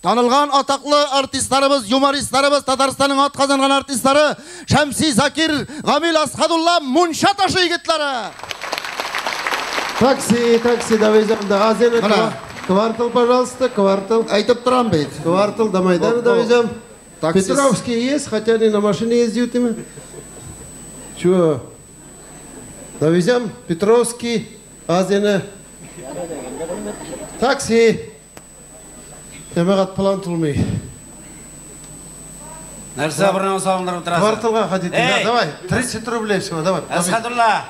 Tanılgan ataklı artistlarımız, yumoristarımız, Tatarstan'ın at kazangan artistları Şemsi Zakir, Gamil Ashadullah, Munşa taşı yigitleri. Такси, давай да азены. Квартал, пожалуйста, квартал. Айтып тұрам бейт. Квартал, до Майдана довезем. Петровский есть, хотя они на машине ездят ими. Чего? Довезем Петровский, азены. Такси. Демагат план тулмей. Нәрсе бірнен салындырып тұрасың? Кварталға хотите? Давай, 30 рублей всего, давай. Асхадулла,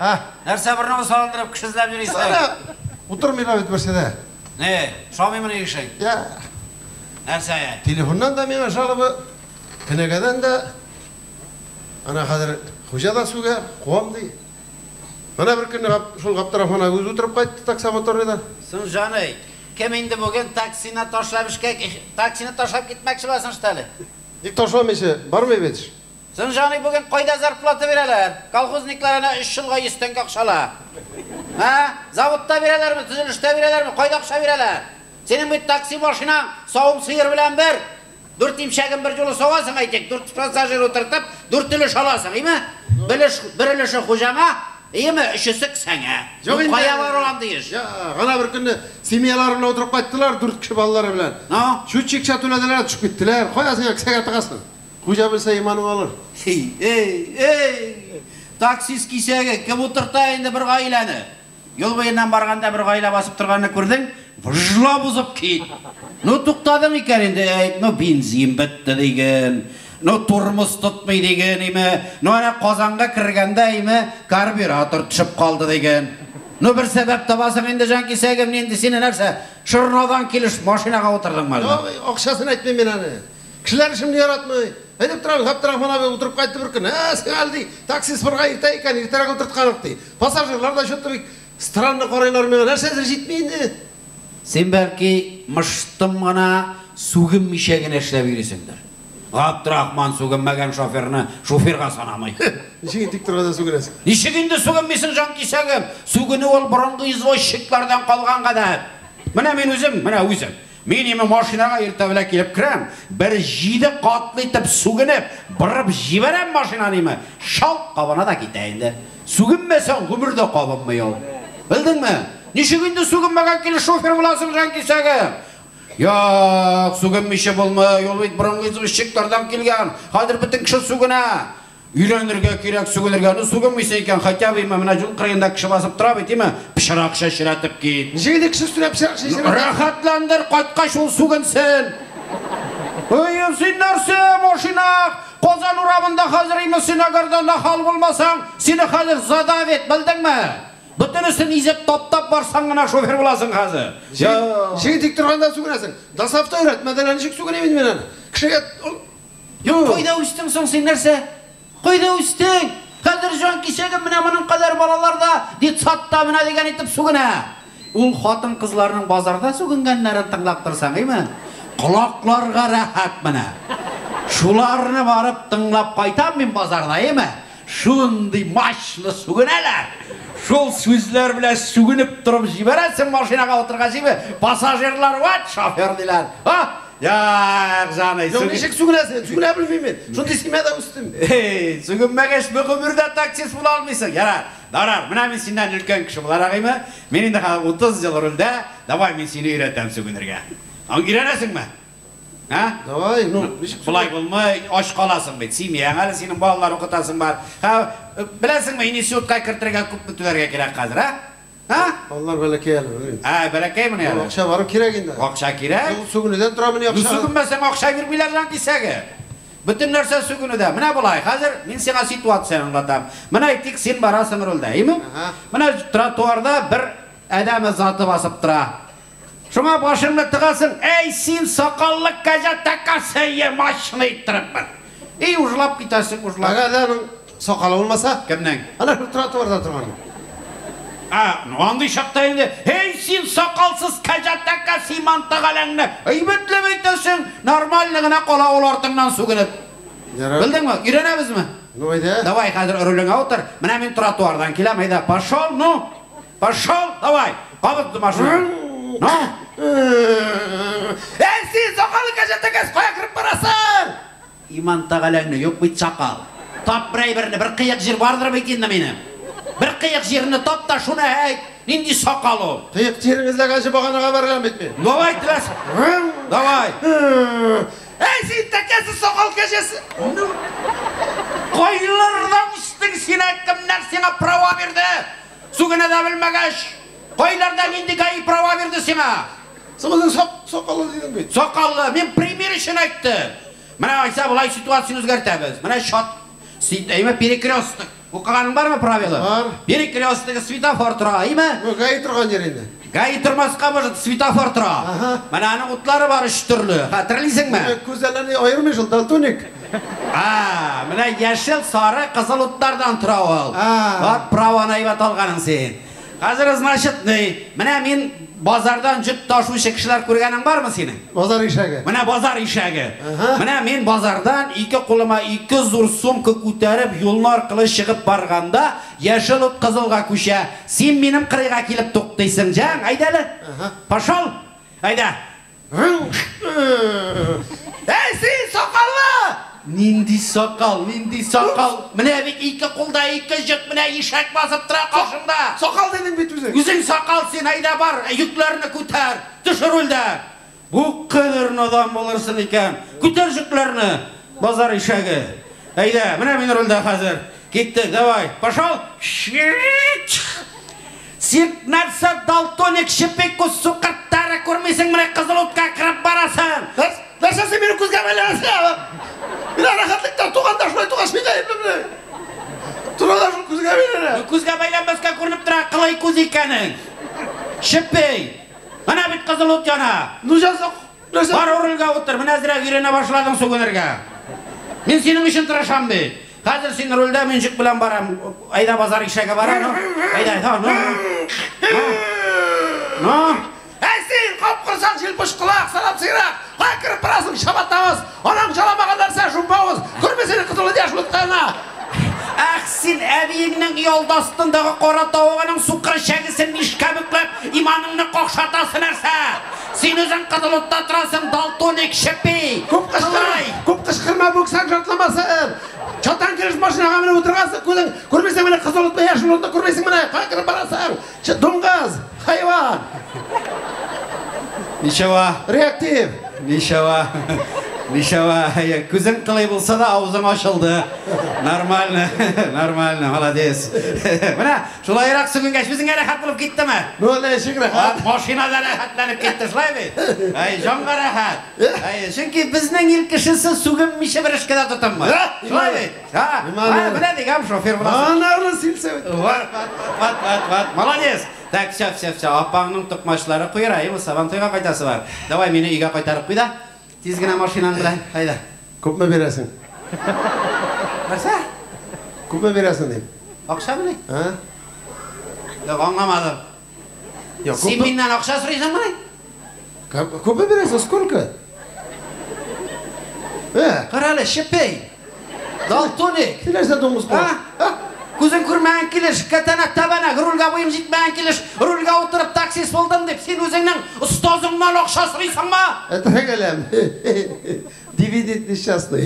нәрсе бірнен салындырып кішізләп жүрейсің? Отырмай бит берсе де. Не, шамимын егішің? Нәрсе аяй? Телефоннан да меңа жалыбы, кінегадан да, ана қадыр құжада суға қуам дей. Ана бір күні шол қаптырақ мана өз отырып қайтты таксомоторныда. Сын жаны, кем енді бүгін таксина ташлап кетмекші басын шталі? Ник ташламайшы, бармай бетіш? Сын жаны, бүгін қойда зарплаты берелер? Колхозникларына 3 жылға 100 теңге ақшала. Заводта берелер mi, түзіліште берелер mi, қойда ақша берелер? Сенің бүт такси машинаң сауым сиыр білән бір. 4 имшәгін бір жолы соғасың айтек, 4 пассажир отыртып, 4 үліш аласың, ейме? Бір үліші құжаңа, ейме, үшісі кісәңе. Қая бар олам дейіш? Ғана бір күнді семьялары білі отырып қайттылар, 4 кіші балалары білән. Шүтчік шатуләділер түшіп кеттілер, қоясың кісәге тығасың. Құжа білсе иманың алыр. Таксист кисәге, кім отырта енді бір ғайләні? Yol boyundan barganda bir gayla basıp durganını gördün, vıжла buzıp kit. No tuqtadın iken indi, no benzin bitti degen, no turmuş tutmay degen ime, no ana qozonga kirganda ime, karbürator tushib qoldi degen. No bir sebep tabasın indi jan kisagim, endi seni narsa Şırnadan kelish mashinaga o'tirding malda. Oqshasini aytmayman men ani. Kishilar ishimni yaratmay. Haydab turamiz, Abdurahmon abi o'tirib qaytdi bir kuni. Sen aldi, taksi sifirga erta ekan, ertaroq o'tirtqaniq deydi. Passajirlar da şo'tirib Странно qaraylar men narsa jetmaydi. Sen belki mıştım gana sugum mishagini ishlab yurasanlar. Abdurahmon sug'inmagan shoferga sanamay. Nechigin tik turganda sug'inasan? Nechigindi sug'inmaysan jon kisagim? Sug'ini ol burungi izvoshchiklardan qolgan qadar. Mana men o'zim. Men ema mashinaga ertalab kelib kiram, bir 7 qatli etib sug'inib, birib jibaram mashinani ema. Shalq qavana da ketaydi. Sug'inmasang umrda qolmaydi. Bildingmi? Nechigindi sug'inmagan kelish shofer bo'lasing jon kisagim? Yo'q, sug'inmishi bo'lma, yo'l bit burungi izvoshchiklardan kelgan. Hozir butun kishi sug'ina. Uylanırga kerak, sug'inirga, sug'inmaysan ekan, xatya beyman, mana yo'l qirg'inda kishi basib turib aytaymi, pishiriq shashiratib ket. Nechigindi kishi ustunab pishiriq shashiratib? Rahatlandir, qaytqash ol sug'insin. Ey, sen narsa, mashina, qozon uramında hozir emassan, agardan hal bo'lmasang, seni hozir zadavet, bildingmi? Butunisini izab top barsang gana shofer bo'lasan hozir. Sen tik turganda sug'inasan. Dasafta o'rgatmadan nechik sug'inayman men ani. Kishiga Qo'yda o'sting so'ng sen narsa? Qo'yda o'sting. Hozir jon kisagim mana buning qadar bolalarda dit satda mana degan etib sug'ina. Ul xotin qizlarning bozorda sug'inganlarini tinglab tursang, deymi? Quloqlarga rahat mana. Shularni borib tinglab qaytam men bozorda, deymi? Shunday mashli sug'inalar. Şol so'zlar bilan sug'inib turib jibarasan mashinaga o'tirg'asimi? Passajirlar va shoferlar. Ya canay. Yo'q, nechik sug'inasan? Sug'ina bilmayman. Shunday simada o'sdim. Sug'inmagash bu umrda taksist bo'la olmaysan. Darar, mana men sendan ulkan kishi bo'laraqmi? Men endi 30 yil rulda, davay men seni o'rgatam sug'inirga. O'rganasizmi? Davay, Bulay bo'lmay, och qolasan bet. Semiyang hali sening bolalar o'qitasing bor. Bilasizmi, institutga kirtirgan ko'p pullarga kerak hozir, Bolalar balakay hali. Balakay meni hali. O'qsha borib kerak endi. O'qsha kerak? Sug'unidan turaman yo'qsa. Sug'inmasang o'qsha yurmaylar jon kisaga. Butun narsa sug'unida. Mana bo'lay, hozir men senga situatsiyani anglatam. Mana aytik sen borasan roldaymi? Mana trotuarda bir odam zoti bosib tura. Shunga boshingni tiqasin, ey sen soqolli kajatakasi mashina ittiribman. Ujlab ketasan, ujlab. Agadan soqoli bo'lmasa, kimning? Ana shu trotuarda turman. No'nday shaqta endi. Hey sen soqolsiz kajatakasi mantaqalangni. Aybetlab aytasan, normalligina qola ulartingdan sug'inib. Bildingmi? O'rganamizmi? No'yda? Davay, hozir o'ringa o'tir. Mana men trotuardan kelam, hayda, pashol, Pashol, davay. Qabit mashina. Ey sen soqolli kajatakasi текес қоя кіріп барасың? Иман тағалаңны, yok бүйт сақал. Тап біріне, бір қияқ жер бардыр бекенді мені. Бір қияқ жеріні тап та шуны әйт, ненде сақалу. Қияқ жеріңізді қаншы бағанаға барған бетмен? Давай, тілес. Давай. Сен текесі соқал кешесі. Қойлардан үстің сені кімнер сеңа права берді? Сугіне да білмегеш. Қойлардан енді қай права берді сеңа? Сыңыздың соқалы дейдің бет. Соқалы, мен пример үшін айтты. Мына айтса бұлай ситуацияны өзгертеміз. Мына шот, перекрестік. Оқығаның бар ма правилы? Бар. Перекрестігі светофор тұра, Ғай тұрған жерінде. Ғай тұрмасқа бұжыт, светофор тұра. Мына аның ұтлары бар үш түрлі. Қатырлисың ма? Көзелені айырмай жыл, далтоник. Мына ешіл, сары, қызыл ұттардан тұра ол. Бak, праваны айбат алғаның сен. Қазір значит, мына мен базардан жүт ташушы кішілер көргенің бар ма сенің? Базар ишәгі. Мына базар ишәгі. Мына мен базардан екі қолыма 2 зур сумка көтеріп, юлын арқылы шығып барғанда, ешіл ұт қызылға көше. Сен менің қырыға келіп тоқтайсың, жаң, айдалы? Пашол, айда. Сен соқалы! Нинди соқал. Міне бек 2 қолда 2 жүк, міне ешәк басып тұра қашында. Соқал дедің бет өзің. Өзің сақал сен айда бар, жүклеріні көтер, түшір өлді. Бұл қыдырын адам болырсын екен. Көтер жүклеріні, базар ешәгі. Айда, міне мен өлді қазір. Кеттік, давай, пашал. Сен нәрсе далтоник шіпек көз сұқырттары көрмесің, міне қызыл отқа кіріп барасың. Нәрсе сен мені көзге байланасың. Мен арақатлықтан туғанда шулай туғаш мен айыплы. Тұрада шул көзге байлана. Көзге байланбасқа көрініп тұра, қалай көз екенің. Шіппей. Мына бит қызыл от жана. Ну жазық. Бар орылға отыр, мына әзірек үйрене башладың сөгінерге. Мен сенің үшін тұрашам бе. Қазір сен рөлді мен жүк білен барам. Айда базар ишәге барам. Айда, Сен қап құрсаң желпіш құлақ, салап сирақ. Қай кіріп барасың шабаттамыз. Анаң жаламаған нәрсе жұмбауыз. Көрмесені құтылы деш ұлтқана. Сен әбейіңнің ұялдастындағы қора тауығының сұқыр шәгісін мишқа бүклеп, иманыңны қоқшатасы нәрсе. Сен өзің қызыл отта тұрасың, далтоник шепей. Көп қышқырма бүксаң жартламасын. Чатан келіш машинаға мені отырғасың, көрмесің мені қызыл отпа яшыл отта көрмесің мені. Қай кіріп барасың? Доңғаз, хайван. Нишава. Реактив. Нишава. Көзің қылай болса да аузың ашылды. Нормально, молодец. Мына, шулайырақ сүгін кәшбізің әрәхат болып кетті ме? Нөлі шек рәхат. Машинада рәхатланып кетті, шылай бет? Жанға рәхат. Шынки біздің ел кішісі сүгін меше бір ішкеда тұтым ма? Шылай бет? Мына дегем шофер боласың. Анағылы силсе бет. Молодец. Так, все. Апаңның тұқмашылары қойырайым, сабан тойға қайтасы бар. Давай, мені үйге қайтарып қойда. Тезгіне машинаң білән, қайда? Көп ме бересің? Барса? Көп ме бересің дейм? Ақша білей? Жоқ, аңламадым. Сен менен ақша сұрайсың білей? Көп ме бересің, сколько? Қаралы, шепей. Далтоник. Келерсен доңыз қой. Көзің көрмәген келеш, кәтәнәк табана, рулға бойым жетмәген келеш, рулға отырып таксист болдым деп, сен өзіңнің ұстазыңнан ақша сұрайсың ма? Әтірек әлем. Дивидend несчастный.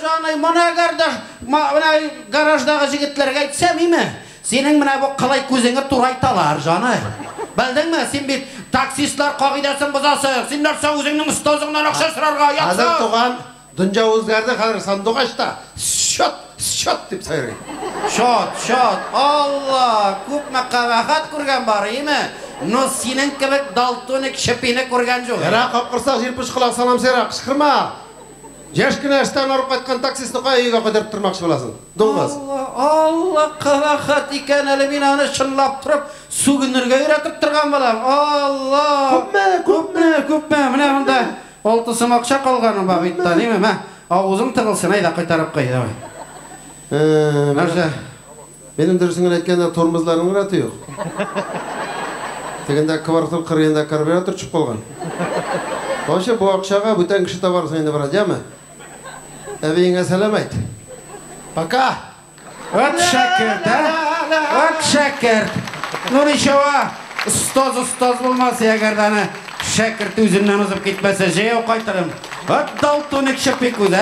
Жанай, мұна гараждағы жігітлерге айтсам еме? Сенің мұна бұл қалай көзіңі турайталар, жанай. Білдің ме, сен бет таксистлар қағидасын бұзасың, сен нәрсе өзіңнің ұстазыңнан ақша сұрарға ятсың. Азыр туған Дүнжа өзгәрді қазір сандық ашта. Шот деп сайрай. Шот. Алла, көп мәқабақат көрген бар, еме? Но сенің кебек далтоник шепені көрген жоқ. Әра қапқырсақ желпіш құлақ салам сера, қышқырма. Жешкіне әштен арып қайтқан таксисті қай үйге қыдырып тұрмақшы боласың. Доңғаз. Алла, қабақат екен әлі мен аны шынлап тұрып, сугінірге үйретіп тұрған балам. Алла. Көп ме, міне мұнда. Олтысым ақша қалғаным ба бұйттан, еме, ма? Ауызың тығылсын, айда қайтарып қай, давай. Нәрсе? Benim dürüsünün etkende tormozlarının ratı yok. Tegende kıvartıl kırıyında karbüratör çıkıp olgan. Hoşça bu akşağa bütün kişi de varsa yine var, değil mi? Evine selam et. Пока. От şakert, ha? От şakert. Ну ничего, ustoz bulmasa ya gardana. шәкірт өзімнен ызып кетмесе, жаяу қайтарым. Далтоник шапек өзі,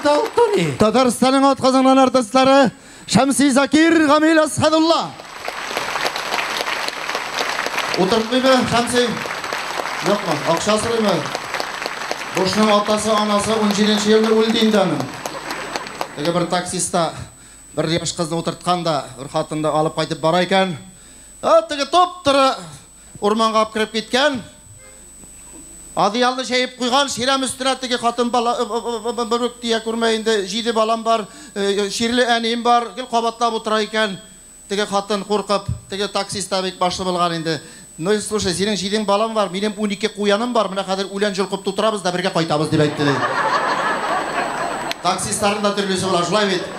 Далтоник. Татарстанның атқазанған артистлары Шамси Закир, Гамил Асхадулла. Отыртмайбы, Шамси? Жоқ ма? Ақша сұраймы? Бошының атасы, анасы 17-ші елді өлді инданың. Теге бір таксиста бір яш қызды отыртқанда, бір қатынды алып қайтып бара екен. Теге топ-тұры орманға алып кіріп кеткен. Адиялды шайып қойған, шерем үстіне теге қатын бір өктия көрмейінді, жиді балам бар, шерлі әнейім бар, кел қабаттап отыра екен. Теге қатын қорқып, теге таксиста бек башы болған енді. Ну, слушай, сенің жиден балам бар, менен 12 қуяным бар, мына қадыр өлен жылқып тұтырабыз да бірге қайтабыз деп айтты. Таксисттардың да түрлесі болар, жылай бет.